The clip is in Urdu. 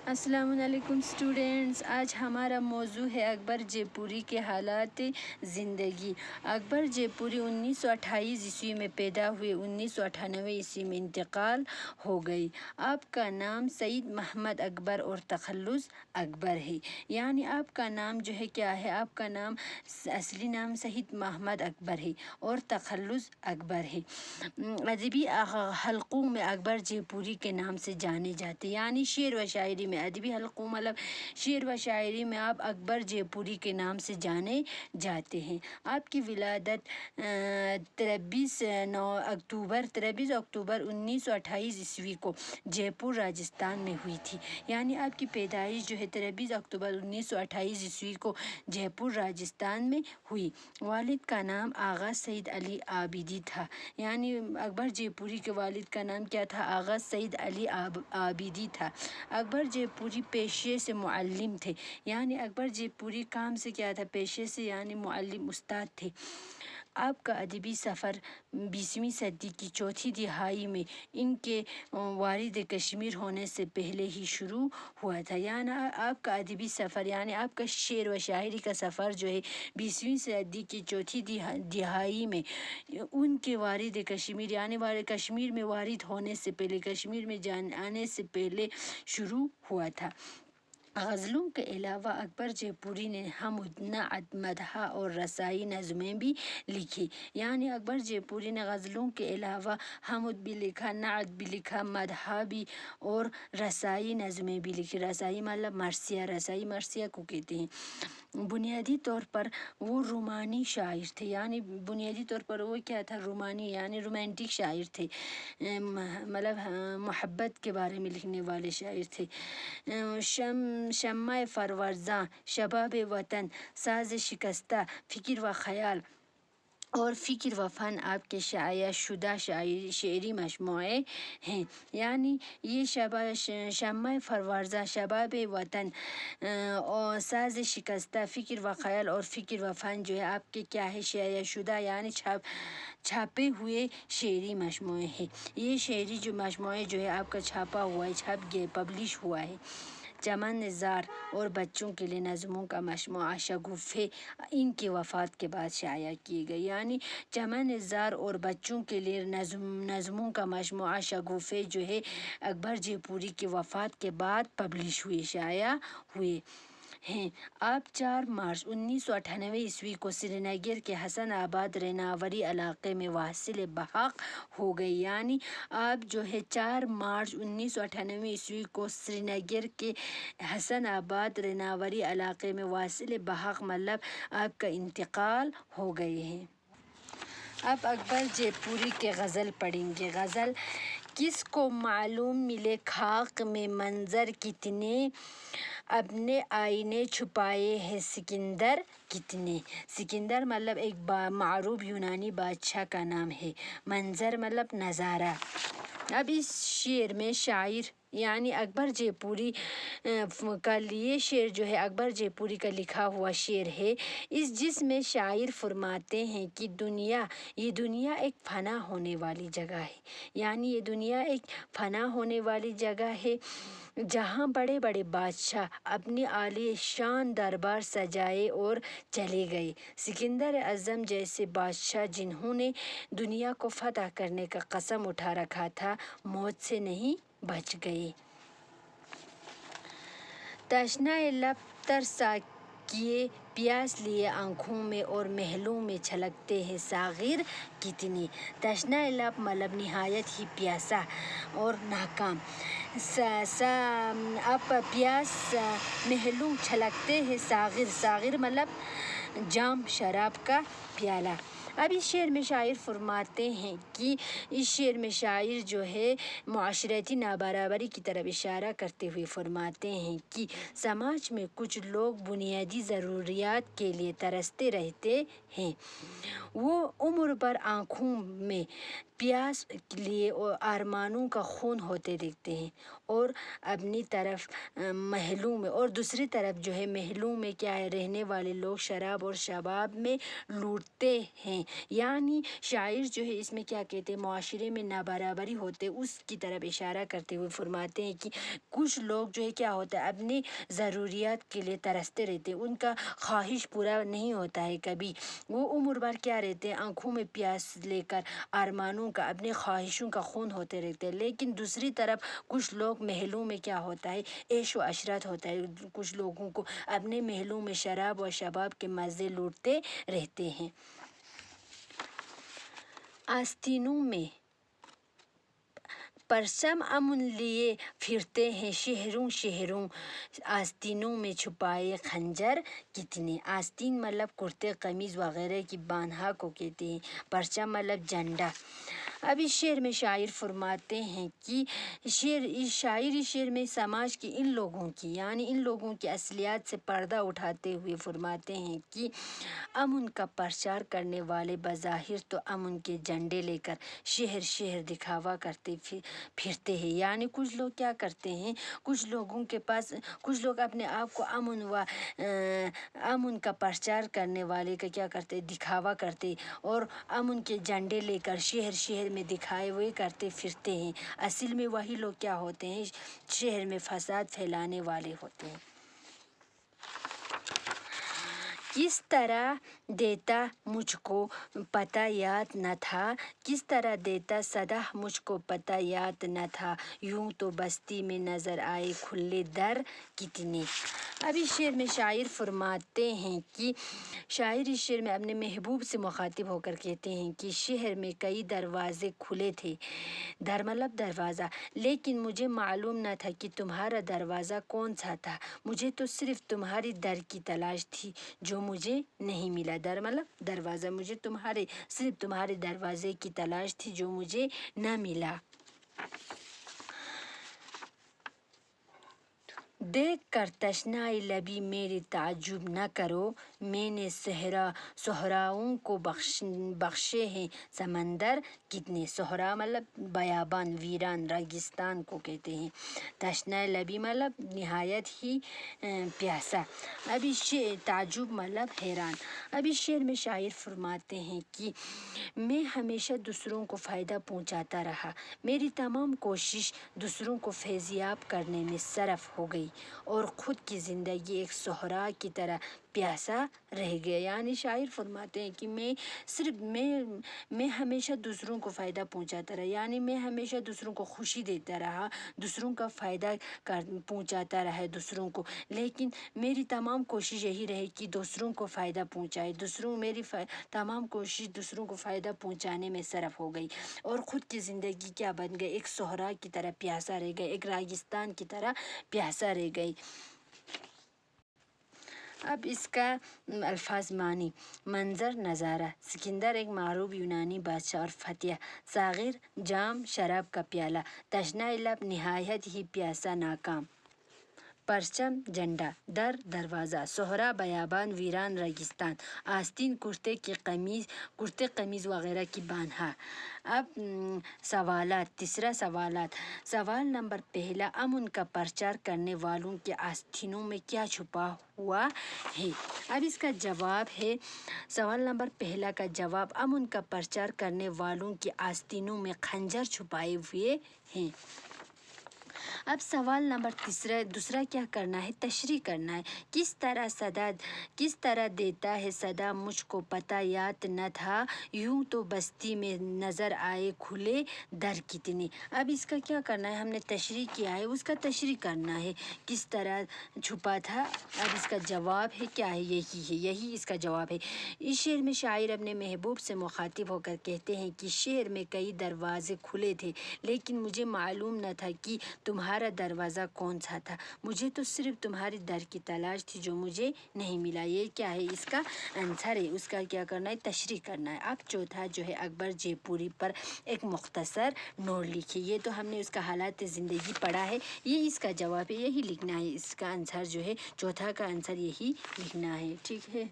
السلام علیکم اسٹوڈینٹس، آج ہمارا موضوع ہے اکبر جے پوری کے حالات زندگی۔ اکبر جے پوری 1928 عیسوی میں پیدا ہوئے، 1998 عیسوی میں انتقال ہو گئی۔ آپ کا نام سید محمد اکبر اور تخلص اکبر ہے، یعنی آپ کا نام جو ہے کیا ہے؟ آپ کا نام اصلی نام سید محمد اکبر ہے اور تخلص اکبر ہے۔ ادبی حلقوں میں اکبر جے پوری کے نام سے جانے جاتے، یعنی شعر و شاعری میں ادبی حلقوں مطلب شعر و شاعری میں آپ اکبر جے پوری کے نام سے جانے جاتے ہیں۔ آپ کی ولادت 23 اکتوبر 1928 عیسوی کو جے پور راجستھان میں ہوئی تھی، یعنی آپ کی پیدائش جو ہے 23 اکتوبر 1928 عیسوی کو جے پور راجستھان میں ہوئی۔ والد کا نام آغا سید علی آبدی تھا، یعنی اکبر جے پوری کے والد کا نام کیا تھا؟ آغا سید علی آبدی تھا۔ اکبر جے پوری پیشے سے معلم تھے، یعنی اکبر جے پوری کام سے کیا تھا؟ پیشے سے، یعنی معلم استاد تھے۔ آپ کا ادبی سفر 20ویں صدی کی چوتھی دہائی میں ان کے وارد کشمیر ہونے سے پہلے ہی شروع ہوا تھا، یعنی آپ کا ادبی سفر، یعنی آپ کا شعر و شاعری کا سفر جو ہے 20ویں صدی کی چوتھی دہائی میں ان کے وارد کشمیر، یعنی کشمیر میں وارد ہونے سے پہلے، کشمیر میں آنے سے پہلے شروع ہوا تھا۔ غزلوں کے علاوہ اکبر جے پوری نے حمد، نعت، مدح اور رثائی نظمیں بھی لکھی، یعنی اکبر جے پوری نے غزلوں کے علاوہ حمد بھی لکھا، نعت بھی لکھا، مدح بھی اور رثائی نظمیں بھی لکھی۔ رثائی مطلب مرثیہ، رثائی مرثیہ کو کہتے ہیں۔ بنیادی طور پر وہ رومانی شاعر تھے، یعنی بنیادی طور پر وہ کیا تھا؟ رومانی، یعنی رومانٹک شاعر تھے، مطلب محبت کے بارے میں لکھنے والے شاعر تھے۔ شمع پرورداں، شباب وطن، ساز شکستہ، فکر و خیال اور فکر و فن آپ کے شائع شدہ شعری مجموعے ہیں، یعنی یہ شمع پرورداں، شباب وطن اور ساز شکستہ، فکر و خیال اور فکر و فن جو ہے آپ کے کیا ہے؟ شائع شدہ، یعنی چھاپے ہوئے شعری مجموعے ہیں۔ یہ شعری جو مجموعے جو ہے آپ کا چھاپا ہوا ہے، چھپ گئے، پبلش ہوا ہے۔ چمن زار اور بچوں کے لیے نظموں کا مجموعہ شگوفے ان کی وفات کے بعد شائع کیے گئے، یعنی چمن زار اور بچوں کے لیے نظموں کا مجموعہ شگوفے جو ہے اکبر جے پوری کی وفات کے بعد پبلش ہوئے، شائع ہوئے ہیں۔ آپ 4 مارچ 1998 عیسوی کو سری نگر کے حسن آباد ریناوری علاقے میں واصل بحق ہو گئے، یعنی آپ جو ہے 4 مارچ 1998 عیسوی کو سری نگر کے حسن آباد ریناوری علاقے میں واصل بحق مطلب آپ کا انتقال ہو گئے ہیں۔ اب اکبر جے پوری کے غزل پڑھیں گے۔ غزل: کس کو معلوم ملے خاک میں منظر کتنے، اپنے آئینے چھپائے ہیں سکندر کتنے۔ سکندر مطلب ایک معروف یونانی بادشاہ کا نام ہے، منظر مطلب نظارہ۔ اب اس شعر میں شاعر یعنی اکبر جے پوری کا یہ شعر جو ہے اکبر جے پوری کا لکھا ہوا شعر ہے، جس میں شاعر فرماتے ہیں کہ یہ دنیا ایک فنا ہونے والی جگہ ہے، یعنی یہ دنیا ایک فنا ہونے والی جگہ ہے جہاں بڑے بڑے بادشاہ اپنی عالی شان دربار سجائے اور چلے گئے۔ سکندر اعظم جیسے بادشاہ جنہوں نے دنیا کو فتح کرنے کا قسم اٹھا رکھا تھا، موت سے نہیں بچ گئے۔ تشنہ لب ترسا کیے پیاس لیے آنکھوں میں اور محلوں میں چھلکتے ہیں ساغر کتنے۔ تشنہ لب مطلب نہایت ہی پیاسا اور ناکام، اب پیاس محلوں چھلکتے ہیں ساغر مطلب جام، شراب کا پیالہ۔ اب اس شعر میں شاعر فرماتے ہیں کہ اس شعر میں شاعر جو ہے معاشرتی نابرابری کی طرف اشارہ کرتے ہوئے فرماتے ہیں کہ سماج میں کچھ لوگ بنیادی ضروریات کے لیے ترستے رہتے ہیں، وہ عمر بھر آنکھوں میں پیاس کے لیے اور ارمانوں کا خون ہوتے دیکھتے ہیں، اور اپنی طرف محلوں میں، اور دوسری طرف جو ہے محلوں میں کیا ہے رہنے والے لوگ شراب اور شباب میں لوٹتے ہیں۔ یعنی شاعر جو ہے اس میں کیا کہتے ہیں، معاشرے میں نابرابری ہوتے اس کی طرف اشارہ کرتے ہوئے فرماتے ہیں کہ کچھ لوگ جو ہے کیا ہوتا ہے اپنی ضروریات کے لیے ترستے رہتے ہیں، ان کا خواہش پورا نہیں ہوتا ہے کبھی، وہ عمر بھر کیا رہتے ہیں آنکھوں میں پیاس لے کر ارمانوں کا، اپنے خواہشوں کا خون ہوتے رہتے ہیں۔ لیکن دوسری طرف کچھ لوگ محلوں میں کیا ہوتا ہے عیش و عشرت ہوتا ہے، کچھ لوگوں کو اپنے محلوں میں شراب و شباب کے مزے لوٹتے رہتے ہیں۔ آستینوں میں پرچم امن لیے پھرتے ہیں شہروں شہروں، آستینوں میں چھپائے خنجر کتنے۔ آستین مطلب کرتے قمیض وغیرہ کی بانہا کو کہتے ہیں، پرچم مطلب جھنڈا۔ اب اس شعر میں شاعر فرماتے ہیں کہ شاعری شعر میں سماج کے ان لوگوں کی، یعنی ان لوگوں کی اصلیات سے پردہ اٹھاتے ہوئے فرماتے ہیں کہ امن کا پرچار کرنے والے بظاہر تو امن کے جھنڈے لے کر شہر شہر دکھاوا کرتے پھرتے ہیں۔ یعنی کچھ لوگ کیا کرتے ہیں، کچھ لوگوں کے پاس، کچھ لوگ اپنے آپ کو امن کا پرچار کرنے والے کا کیا کرتے، دکھاوا کرتے، اور امن کے جھنڈے لے کر شہر شہر میں دکھائے ہوئے کرتے پھرتے ہیں۔ اصل میں وہی لوگ کیا ہوتے ہیں، شہر میں فساد پھیلانے والے ہوتے ہیں۔ کس طرح دیتا مجھ کو پتہ یاد نہ تھا، کس طرح دیتا صدا مجھ کو پتہ یاد نہ تھا، یوں تو بستی میں نظر آئے کھلے در کتنے۔ اب اس شعر میں شاعر فرماتے ہیں کہ شاعر اس شعر میں اپنے محبوب سے مخاطب ہو کر کہتے ہیں کہ شہر میں کئی دروازے کھلے تھے، در مطلب دروازہ، لیکن مجھے معلوم نہ تھا کہ تمہارا دروازہ کون سا تھا، مجھے تو صرف تمہاری در کی تلاش تھی جو مجھے نہیں ملا۔ در مطلب دروازہ، مجھے صرف تمہارے دروازے کی تلاش تھی جو مجھے نہ ملا۔ دیکھ کر تشنائی لبی میری تعجب نہ کرو، میں نے صحراؤں کو بخشے ہیں سمندر کتنے۔ صحرا مطلب بیابان، ویران، ریگستان کو کہتے ہیں۔ تشنائی لبی مطلب نہایت ہی پیاسا۔ اب اس تعجب مطلب حیران۔ اب اس شعر میں شاعر فرماتے ہیں کہ میں ہمیشہ دوسروں کو فائدہ پہنچاتا رہا، میری تمام کوشش دوسروں کو فیضیاب کرنے میں صرف ہو گئی، اور خود کی زندگی ایک صحرا کی طرح پیاسا رہ گیا۔ یعنی شاعر فرماتے ہیں کہ میں ہمیشہ دوسروں کو فائدہ پہنچاتا رہا، یعنی میں ہمیشہ دوسروں کو خوشی دیتا رہا، دوسروں کا فائدہ پہنچاتا رہا دوسروں کو، لیکن میری تمام کوشش یہی رہی کہ دوسروں کو فائدہ پہنچائے، میری تمام کوشش دوسروں کو فائدہ پہنچانے میں صرف ہو گئی، اور خود کی زندگی کیا بن گئی، ایک صحرا کی طرح پیاسا رہ گئی، ایک ریگستان کی طرح پیاسا رہ گئی۔ اب اس کا الفاظ معنی: منظر نظارہ، سکندر ایک معروف یونانی بادشاہ اور فاتح، ساغر جام شراب کا پیالہ، تشنائی لب نہایت ہی پیاسا ناکام، پرچم جھنڈا، در دروازہ، صحرا بیابان، ویران ریگستان، آستین کرتے قمیض وغیرہ کی بانہا۔ اب سوالات، تیسرا سوالات۔ سوال نمبر پہلا، امن کا پرچار کرنے والوں کے آستینوں میں کیا چھپا ہوا ہے؟ اب اس کا جواب ہے، سوال نمبر پہلا کا جواب، امن کا پرچار کرنے والوں کے آستینوں میں خنجر چھپائے ہوئے ہیں۔ اب سوال نمبر دوسرا کیا کرنا ہے، تشریح کرنا ہے، کس طرح دیتا ہے صدا مجھ کو پتہ یاد نہ تھا، یوں تو بستی میں نظر آئے کھلے در کتنے۔ اب اس کا کیا کرنا ہے، ہم نے تشریح کیا ہے، اس کا تشریح کرنا ہے، کس طرح چھپا تھا۔ اب اس کا جواب ہے کیا ہے، یہی اس کا جواب ہے۔ اس شعر میں شاعر اپنے محبوب سے مخاطب ہو کر کہتے ہیں کہ شہر میں کئی دروازے کھلے تھے، لیکن مجھے معلوم نہ تھا کہ تمہارا دروازہ کون سا تھا، مجھے تو صرف تمہاری در کی تلاش تھی جو مجھے نہیں ملا۔ یہ کیا ہے، اس کا آنسر ہے، اس کا کیا کرنا ہے، تشریح کرنا ہے۔ اب چوتھا جو ہے، اکبر جے پوری پر ایک مختصر نوٹ لکھیے۔ یہ تو ہم نے اس کا حالات زندگی پڑھا ہے، یہ اس کا جواب ہے، یہی لکھنا ہے، اس کا آنسر جو ہے چوتھا کا آنسر یہی لکھنا ہے، ٹھیک ہے۔